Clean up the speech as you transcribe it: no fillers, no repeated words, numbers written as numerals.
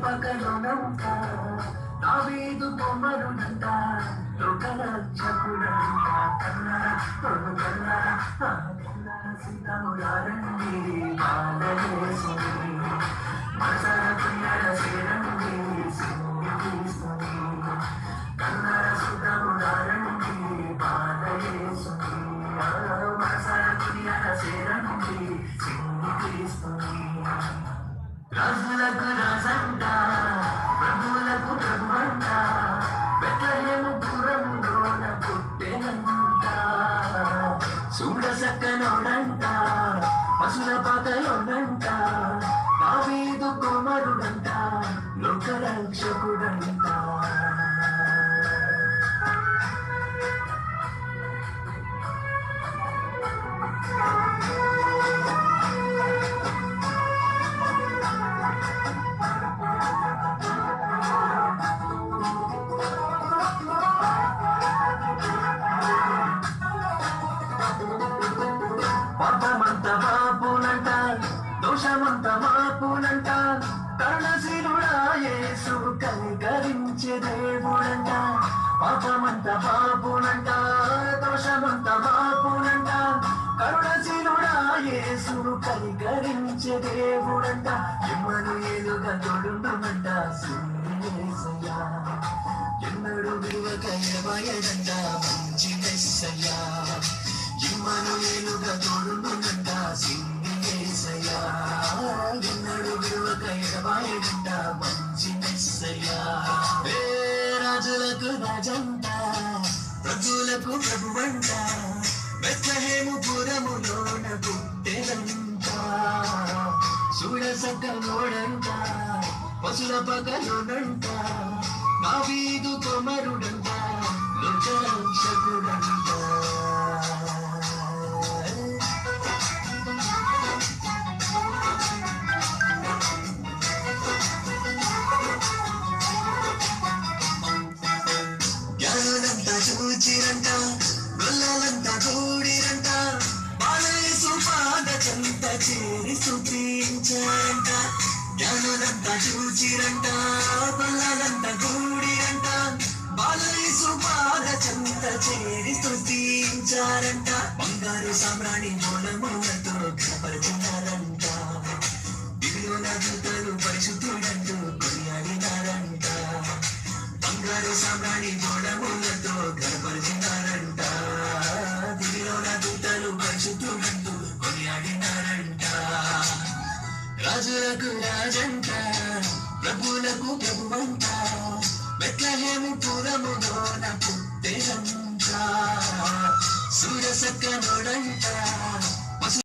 పకలోనంట దావీదు కొమరునంట లోకరక్షకుడంట కన్నడ సీతామురారండి బాలయేసుని మనసార కన్నడ సేరండి సింగిస్తుని కన్నడ సీతామురారండి బాలయేసుని మనసార కన్నడ సేరండి సింగిస్తుని రాజులకు రాజంట ప్రభువులకు ప్రభువంట బెత్లెహేము పురములోన పుట్టెనంట చూడ సక్కనోడంట పశుల పాకలోనంట దావీదు కుమారుడంట లోకరక్షకుడంట పాపమంత పాపునంట దోషమంత మాపునంట కరుణశీలుడా యేసు కనికరించే దేవుడంట పాపమంత పాపునంట దోషమంత మాపునంట కరుణశీలుడా యేసు కనికరించే దేవుడంట ఎమ్మనుయేలుగా తోడుండునంట యేసయ్యా ఎన్నడు విలువక ఎడబాయడంట మంచి మెస్సయ్యా ఇమ్మనుయేలుగా తోడుండునంట యేసయ్యా ఎన్నడు విలువక ఎడబాయడంట మంచి మెస్సయ్యా ఏ రాజులకు రాజంట ప్రభువులకు ప్రభువంట బెత్లెహేము పురములోన పుట్టెనంట చూడ సక్కనోడంట పశుల పకలోనంట దావీదు కుమారుడంట లోకరక్షకుడంట జ్ఞానులంతా చూచిరంట గొల్లలంతా కూడిరంట బాలయేసు పాద చెంత చేరి స్తుతించారంట జ్ఞానులంతా చూచిరంట గొల్లలంతా కూడిరంట బాలయేసు పాద చెంత చేరి స్తుతించారంట బంగారు సామ్రాణి మూలములతో ఘనపరుచున్నారంట దివిలోన దూతలు పరిశుద్ధుడంటూ కొనియాడినారంట బంగారు సామ్రాణి మూలములతో ఘనపరుచున్నారంట దివిలోన దూతలు పరిశుద్ధుడంటూ కొనియాడినారంట రాజులకు రాజంట ప్రభువులకు ప్రభువంట బెత్లెహేము పురములోన పుట్టెనంట చూడ సక్కనోడంట